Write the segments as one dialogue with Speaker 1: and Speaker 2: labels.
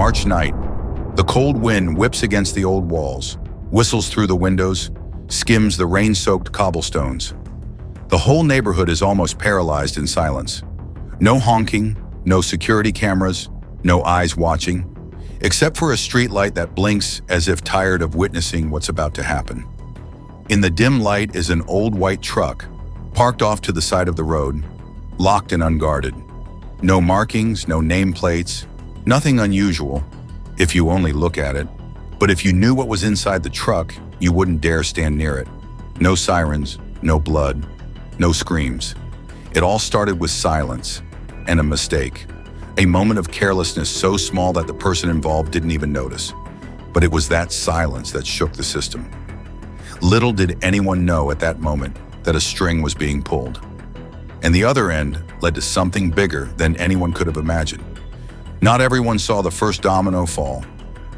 Speaker 1: March night, the cold wind whips against the old walls, whistles through the windows, skims the rain-soaked cobblestones. The whole neighborhood is almost paralyzed in silence. No honking, no security cameras, no eyes watching, except for a streetlight that blinks as if tired of witnessing what's about to happen. In the dim light is an old white truck, parked off to the side of the road, locked and unguarded. No markings, no nameplates, nothing unusual, if you only look at it. But if you knew what was inside the truck, you wouldn't dare stand near it. No sirens, no blood, no screams. It all started with silence and a mistake. A moment of carelessness so small that the person involved didn't even notice. But it was that silence that shook the system. Little did anyone know at that moment that a string was being pulled. And the other end led to something bigger than anyone could have imagined. Not everyone saw the first domino fall,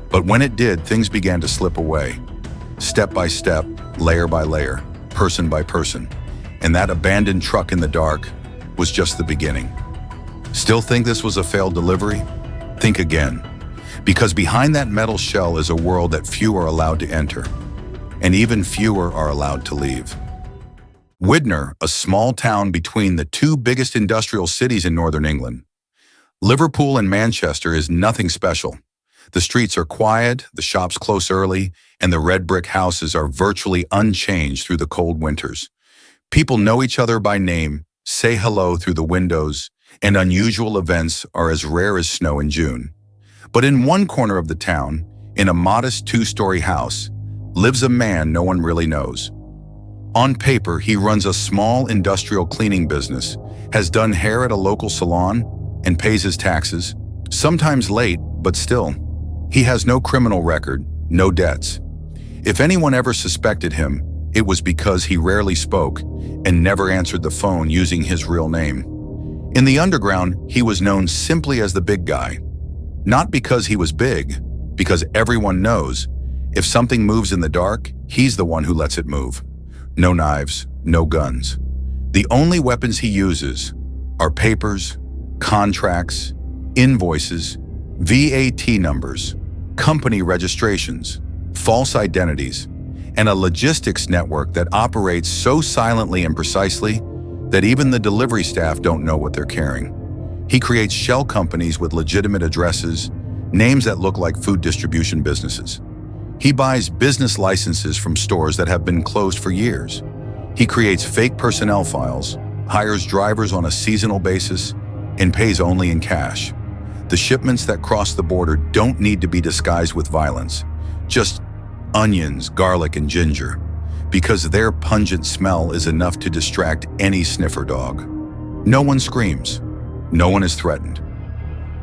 Speaker 1: but when it did, things began to slip away. Step by step, layer by layer, person by person. And that abandoned truck in the dark was just the beginning. Still think this was a failed delivery? Think again. Because behind that metal shell is a world that few are allowed to enter, and even fewer are allowed to leave. Widner, a small town between the two biggest industrial cities in northern England. Liverpool and Manchester is nothing special. The streets are quiet, the shops close early, and the red brick houses are virtually unchanged through the cold winters. People know each other by name, say hello through the windows, and unusual events are as rare as snow in June. But in one corner of the town, in a modest two-story house, lives a man no one really knows. On paper, he runs a small industrial cleaning business, has done hair at a local salon, and pays his taxes, sometimes late, but still. He has no criminal record, no debts. If anyone ever suspected him, it was because he rarely spoke and never answered the phone using his real name. In the underground, he was known simply as the big guy. Not because he was big, because everyone knows if something moves in the dark, he's the one who lets it move. No knives, no guns. The only weapons he uses are papers, contracts, invoices, VAT numbers, company registrations, false identities, and a logistics network that operates so silently and precisely that even the delivery staff don't know what they're carrying. He creates shell companies with legitimate addresses, names that look like food distribution businesses. He buys business licenses from stores that have been closed for years. He creates fake personnel files, hires drivers on a seasonal basis, and pays only in cash. The shipments that cross the border don't need to be disguised with violence, just onions, garlic, and ginger, because their pungent smell is enough to distract any sniffer dog. No one screams. No one is threatened.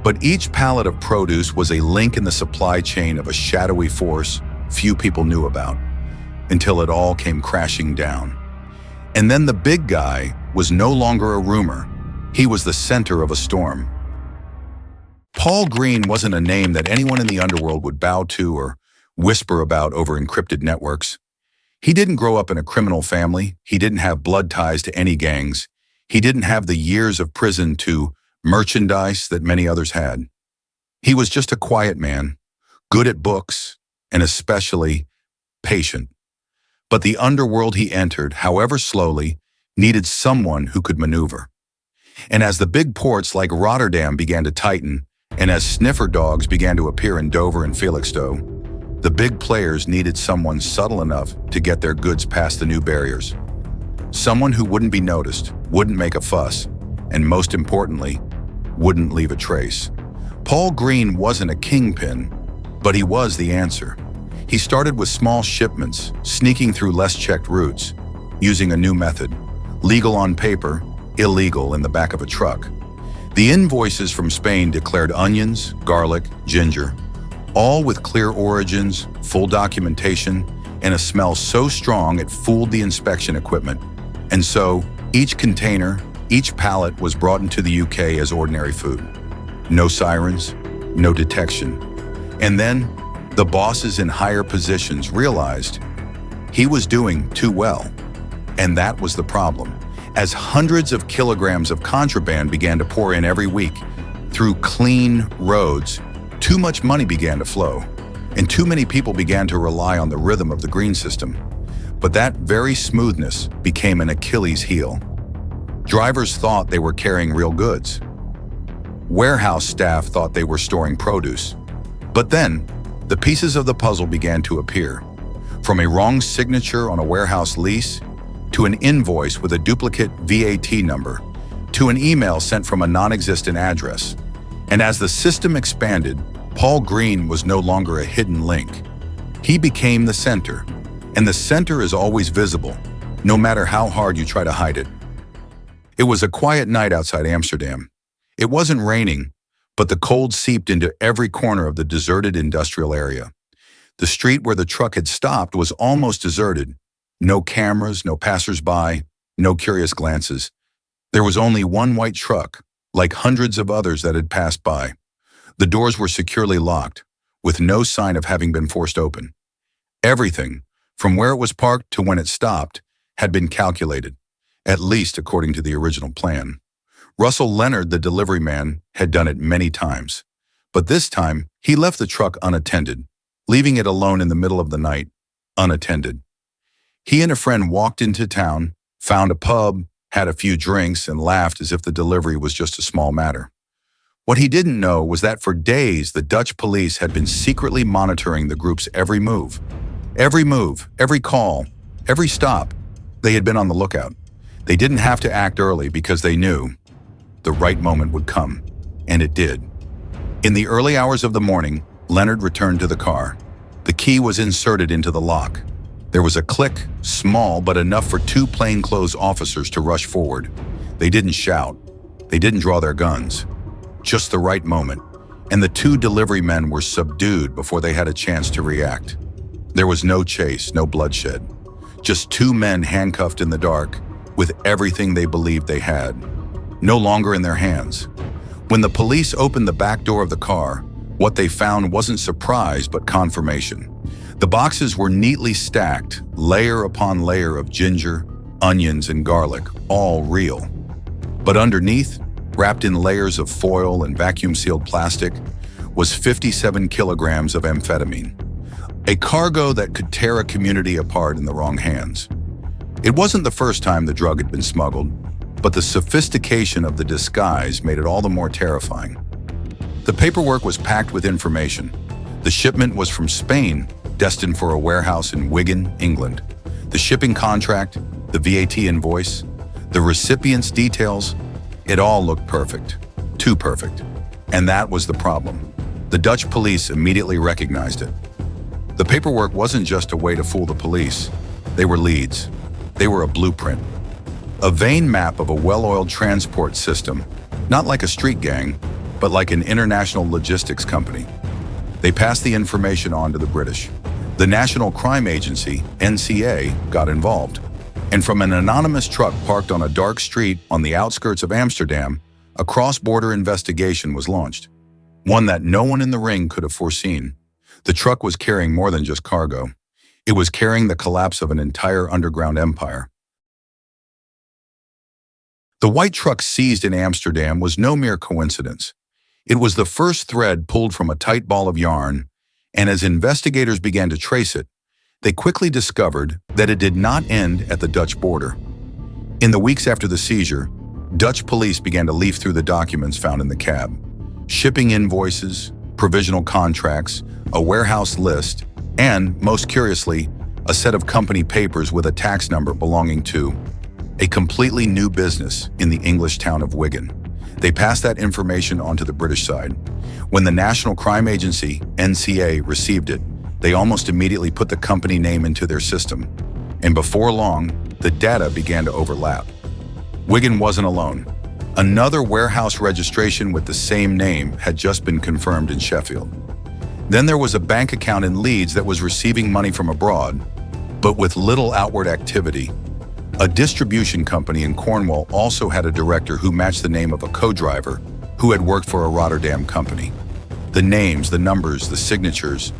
Speaker 1: But each pallet of produce was a link in the supply chain of a shadowy force few people knew about, until it all came crashing down. And then the big guy was no longer a rumor. He was the center of a storm. Paul Green wasn't a name that anyone in the underworld would bow to or whisper about over encrypted networks. He didn't grow up in a criminal family. He didn't have blood ties to any gangs. He didn't have the years of prison to merchandise that many others had. He was just a quiet man, good at books, and especially patient. But the underworld he entered, however slowly, needed someone who could maneuver. And as the big ports like Rotterdam began to tighten, and as sniffer dogs began to appear in Dover and Felixstowe, the big players needed someone subtle enough to get their goods past the new barriers. Someone who wouldn't be noticed, wouldn't make a fuss, and most importantly, wouldn't leave a trace. Paul Green wasn't a kingpin, but he was the answer. He started with small shipments, sneaking through less checked routes, using a new method, legal on paper, illegal in the back of a truck. The invoices from Spain declared onions, garlic, ginger, all with clear origins, full documentation, and a smell so strong it fooled the inspection equipment. And so, each container, each pallet was brought into the UK as ordinary food. No sirens, no detection. And then, the bosses in higher positions realized he was doing too well. And that was the problem. As hundreds of kilograms of contraband began to pour in every week through clean roads, Too much money began to flow, and too many people began to rely on the rhythm of the green system. But that very smoothness became an Achilles heel. Drivers thought they were carrying real goods. Warehouse staff thought they were storing produce. But then, the pieces of the puzzle began to appear. From a wrong signature on a warehouse lease, to an invoice with a duplicate VAT number, to an email sent from a non-existent address. And as the system expanded, Paul Green was no longer a hidden link. He became the center, and the center is always visible, no matter how hard you try to hide it. It was a quiet night outside Amsterdam. It wasn't raining, but the cold seeped into every corner of the deserted industrial area. The street where the truck had stopped was almost deserted. No cameras, no passers-by, no curious glances. There was only one white truck, like hundreds of others that had passed by. The doors were securely locked, with no sign of having been forced open. Everything, from where it was parked to when it stopped, had been calculated, at least according to the original plan. Russell Leonard, the delivery man, had done it many times. But this time, he left the truck unattended, leaving it alone in the middle of the night, unattended. He and a friend walked into town, found a pub, had a few drinks, and laughed as if the delivery was just a small matter. What he didn't know was that for days, the Dutch police had been secretly monitoring the group's every move. Every move, every call, every stop. They had been on the lookout. They didn't have to act early because they knew the right moment would come, and it did. In the early hours of the morning, Leonard returned to the car. The key was inserted into the lock. There was a click, small but enough for two plainclothes officers to rush forward. They didn't shout. They didn't draw their guns. Just the right moment, and the two delivery men were subdued before they had a chance to react. There was no chase, no bloodshed. Just two men handcuffed in the dark, with everything they believed they had, no longer in their hands. When the police opened the back door of the car, what they found wasn't surprise but confirmation. The boxes were neatly stacked, layer upon layer of ginger, onions, and garlic, all real. But underneath, wrapped in layers of foil and vacuum-sealed plastic, was 57 kilograms of amphetamine, a cargo that could tear a community apart in the wrong hands. It wasn't the first time the drug had been smuggled, but the sophistication of the disguise made it all the more terrifying. The paperwork was packed with information. The shipment was from Spain, destined for a warehouse in Wigan, England. The shipping contract, the VAT invoice, the recipient's details, it all looked perfect. Too perfect. And that was the problem. The Dutch police immediately recognized it. The paperwork wasn't just a way to fool the police. They were leads. They were a blueprint. A vein map of a well-oiled transport system, not like a street gang, but like an international logistics company. They passed the information on to the British. The National Crime Agency, NCA, got involved. And from an anonymous truck parked on a dark street on the outskirts of Amsterdam, a cross-border investigation was launched. One that no one in the ring could have foreseen. The truck was carrying more than just cargo. It was carrying the collapse of an entire underground empire. The white truck seized in Amsterdam was no mere coincidence. It was the first thread pulled from a tight ball of yarn, and as investigators began to trace it, they quickly discovered that it did not end at the Dutch border. In the weeks after the seizure, Dutch police began to leaf through the documents found in the cab. Shipping invoices, provisional contracts, a warehouse list, and, most curiously, a set of company papers with a tax number belonging to a completely new business in the English town of Wigan. They passed that information on to the British side. When the National Crime Agency, NCA, received it, they almost immediately put the company name into their system. And before long, the data began to overlap. Wigan wasn't alone. Another warehouse registration with the same name had just been confirmed in Sheffield. Then there was a bank account in Leeds that was receiving money from abroad, but with little outward activity. A distribution company in Cornwall also had a director who matched the name of a co-driver who had worked for a Rotterdam company. The names, the numbers, the signatures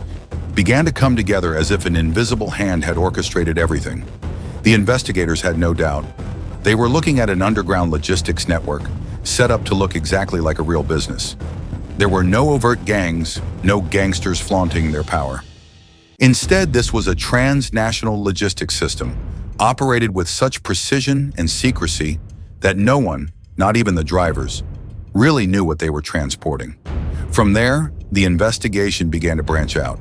Speaker 1: began to come together as if an invisible hand had orchestrated everything. The investigators had no doubt. They were looking at an underground logistics network set up to look exactly like a real business. There were no overt gangs, no gangsters flaunting their power. Instead, this was a transnational logistics system, operated with such precision and secrecy that no one, not even the drivers, really knew what they were transporting. From there, the investigation began to branch out.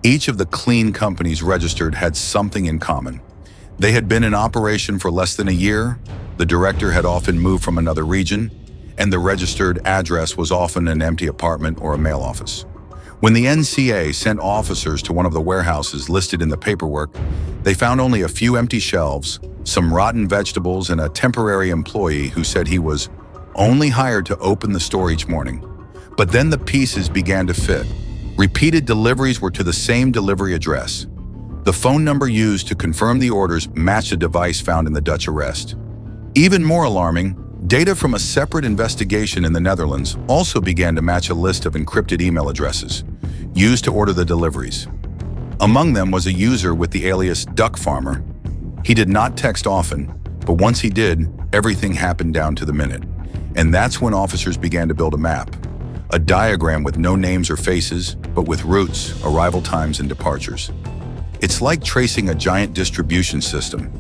Speaker 1: Each of the clean companies registered had something in common. They had been in operation for less than a year, the director had often moved from another region, and the registered address was often an empty apartment or a mail office. When the NCA sent officers to one of the warehouses listed in the paperwork, they found only a few empty shelves, some rotten vegetables, and a temporary employee who said he was only hired to open the store each morning. But then the pieces began to fit. Repeated deliveries were to the same delivery address. The phone number used to confirm the orders matched a device found in the Dutch arrest. Even more alarming, data from a separate investigation in the Netherlands also began to match a list of encrypted email addresses used to order the deliveries. Among them was a user with the alias Duck Farmer. He did not text often, but once he did, everything happened down to the minute. And that's when officers began to build a map. A diagram with no names or faces, but with routes, arrival times, and departures. It's like tracing a giant distribution system,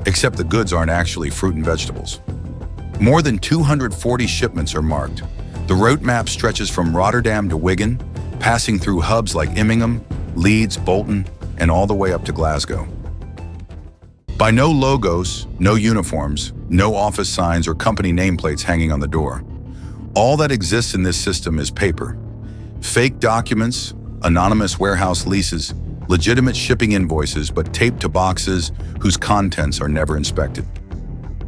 Speaker 1: except the goods aren't actually fruit and vegetables. More than 240 shipments are marked. The route map stretches from Rotterdam to Wigan, passing through hubs like Immingham, Leeds, Bolton, and all the way up to Glasgow. By no logos, no uniforms, no office signs or company nameplates hanging on the door. All that exists in this system is paper. Fake documents, anonymous warehouse leases, legitimate shipping invoices but taped to boxes whose contents are never inspected.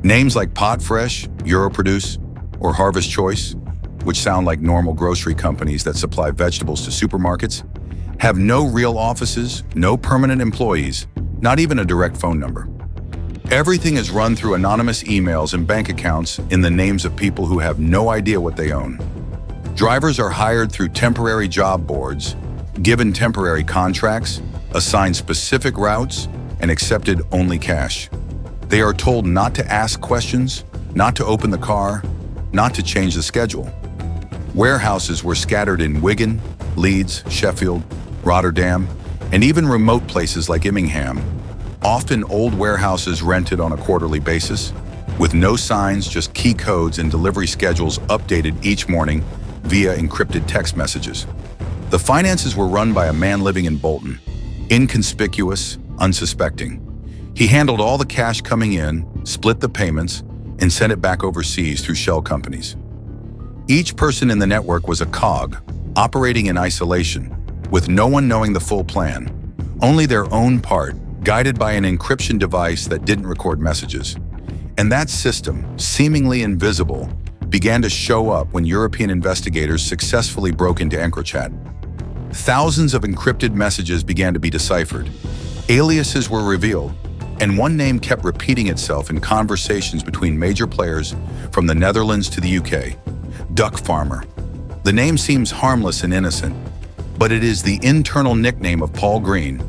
Speaker 1: Names like Potfresh, Europroduce, or Harvest Choice, which sound like normal grocery companies that supply vegetables to supermarkets, have no real offices, no permanent employees, not even a direct phone number. Everything is run through anonymous emails and bank accounts in the names of people who have no idea what they own. Drivers are hired through temporary job boards, given temporary contracts, assigned specific routes, and accepted only cash. They are told not to ask questions, not to open the car, not to change the schedule. Warehouses were scattered in Wigan, Leeds, Sheffield, Rotterdam, and even remote places like Immingham. Often old warehouses rented on a quarterly basis, with no signs, just key codes and delivery schedules updated each morning via encrypted text messages. The finances were run by a man living in Bolton, inconspicuous, unsuspecting. He handled all the cash coming in, split the payments, and sent it back overseas through shell companies. Each person in the network was a cog, operating in isolation, with no one knowing the full plan, only their own part, guided by an encryption device that didn't record messages. And that system, seemingly invisible, began to show up when European investigators successfully broke into EncroChat. Thousands of encrypted messages began to be deciphered. Aliases were revealed, and one name kept repeating itself in conversations between major players from the Netherlands to the UK. Duck Farmer. The name seems harmless and innocent, but it is the internal nickname of Paul Green,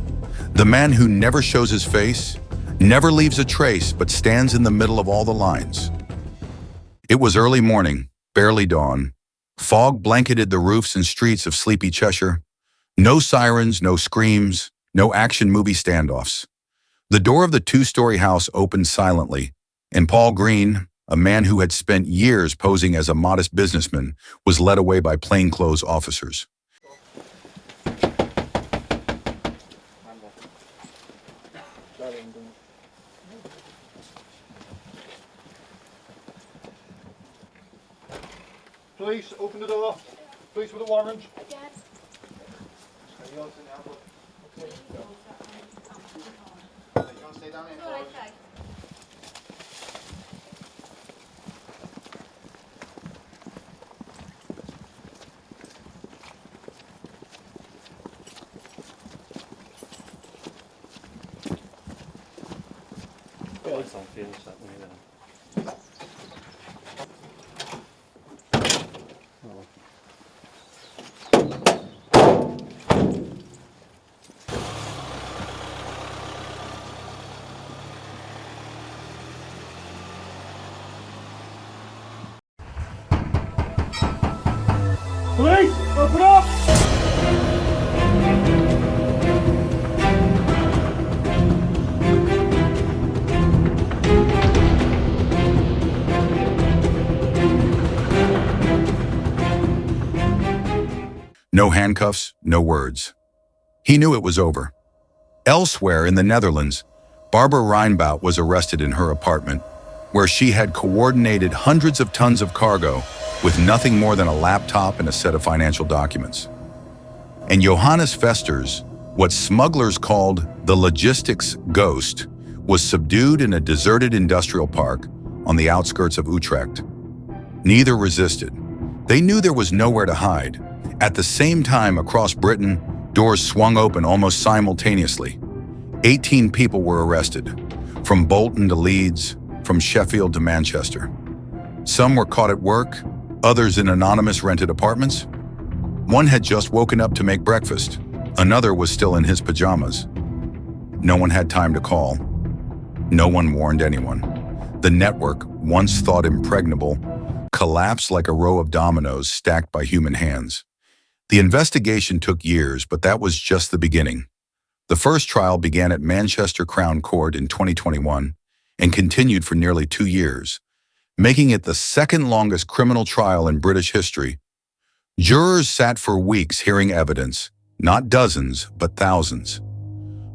Speaker 1: the man who never shows his face, never leaves a trace, but stands in the middle of all the lines. It was early morning, barely dawn. Fog blanketed the roofs and streets of sleepy Cheshire. No sirens, no screams, no action movie standoffs. The door of the two-story house opened silently, and Paul Green, a man who had spent years posing as a modest businessman, was led away by plainclothes officers.
Speaker 2: Police, open the door. Police with a warrant.
Speaker 3: Yes.
Speaker 2: You can't stay down here.
Speaker 3: All okay.
Speaker 2: Police, open up!
Speaker 1: No handcuffs, no words. He knew it was over. Elsewhere in the Netherlands, Barbara Reinbout was arrested in her apartment, where she had coordinated hundreds of tons of cargo with nothing more than a laptop and a set of financial documents. And Johannes Vesters, what smugglers called the logistics ghost, was subdued in a deserted industrial park on the outskirts of Utrecht. Neither resisted. They knew there was nowhere to hide. At the same time, across Britain, doors swung open almost simultaneously. 18 people were arrested, from Bolton to Leeds, from Sheffield to Manchester. Some were caught at work, others in anonymous rented apartments. One had just woken up to make breakfast. Another was still in his pajamas. No one had time to call. No one warned anyone. The network, once thought impregnable, collapsed like a row of dominoes stacked by human hands. The investigation took years, but that was just the beginning. The first trial began at Manchester Crown Court in 2021 and continued for nearly 2 years, making it the second longest criminal trial in British history. Jurors sat for weeks hearing evidence, not dozens, but thousands.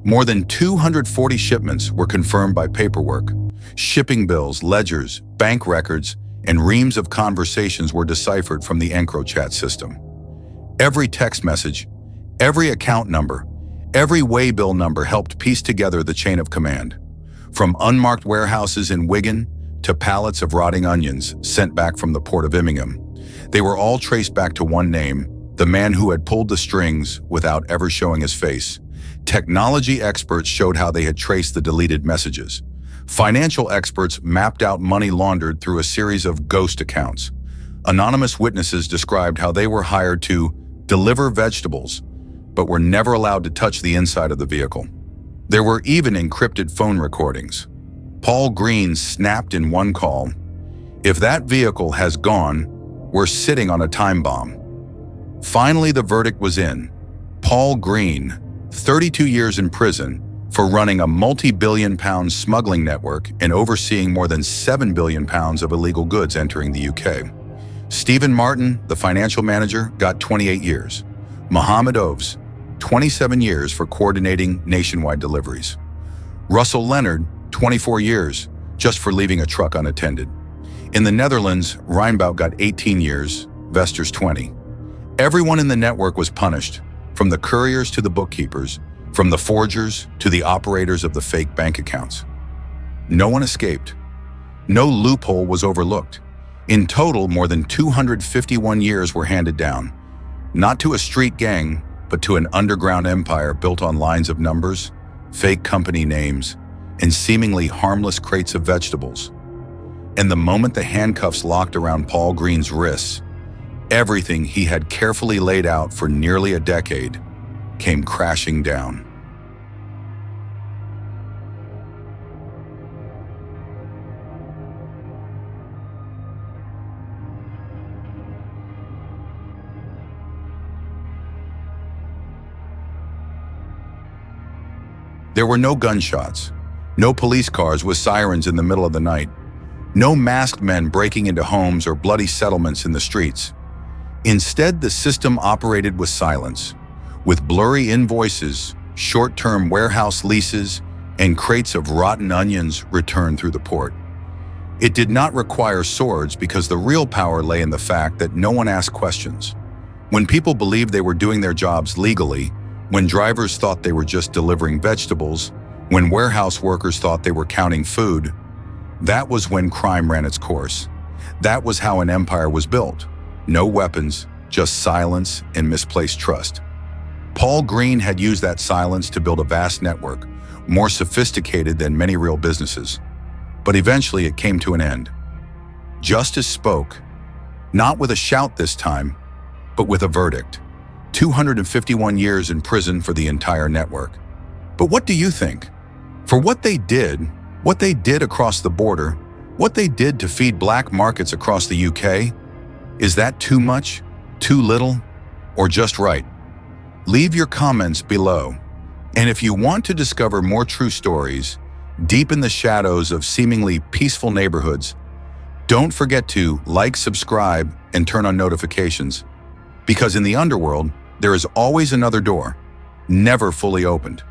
Speaker 1: More than 240 shipments were confirmed by paperwork. Shipping bills, ledgers, bank records, and reams of conversations were deciphered from the EncroChat system. Every text message, every account number, every waybill number helped piece together the chain of command. From unmarked warehouses in Wigan to pallets of rotting onions sent back from the port of Immingham, they were all traced back to one name, the man who had pulled the strings without ever showing his face. Technology experts showed how they had traced the deleted messages. Financial experts mapped out money laundered through a series of ghost accounts. Anonymous witnesses described how they were hired to deliver vegetables, but were never allowed to touch the inside of the vehicle. There were even encrypted phone recordings. Paul Green snapped in one call, "If that vehicle has gone, we're sitting on a time bomb." Finally, the verdict was in. Paul Green, 32 years in prison for running a multi-billion-pound smuggling network and overseeing more than 7 billion pounds of illegal goods entering the UK. Stephen Martin, the financial manager, got 28 years. Mohammed Oves, 27 years for coordinating nationwide deliveries. Russell Leonard, 24 years, just for leaving a truck unattended. In the Netherlands, Reinbout got 18 years, Vesters 20. Everyone in the network was punished, from the couriers to the bookkeepers, from the forgers to the operators of the fake bank accounts. No one escaped. No loophole was overlooked. In total, more than 251 years were handed down, not to a street gang, but to an underground empire built on lines of numbers, fake company names, and seemingly harmless crates of vegetables. And the moment the handcuffs locked around Paul Green's wrists, everything he had carefully laid out for nearly a decade came crashing down. There were no gunshots, no police cars with sirens in the middle of the night, no masked men breaking into homes or bloody settlements in the streets. Instead, the system operated with silence, with blurry invoices, short-term warehouse leases, and crates of rotten onions returned through the port. It did not require swords because the real power lay in the fact that no one asked questions. When people believed they were doing their jobs legally, when drivers thought they were just delivering vegetables, when warehouse workers thought they were counting food, that was when crime ran its course. That was how an empire was built. No weapons, just silence and misplaced trust. Paul Green had used that silence to build a vast network, more sophisticated than many real businesses. But eventually it came to an end. Justice spoke, not with a shout this time, but with a verdict. 251 years in prison for the entire network. But what do you think? For what they did across the border, what they did to feed black markets across the UK, is that too much? Too little? Or just right? Leave your comments below. And if you want to discover more true stories, deep in the shadows of seemingly peaceful neighborhoods, don't forget to like, subscribe, and turn on notifications. Because in the underworld, there is always another door, never fully opened.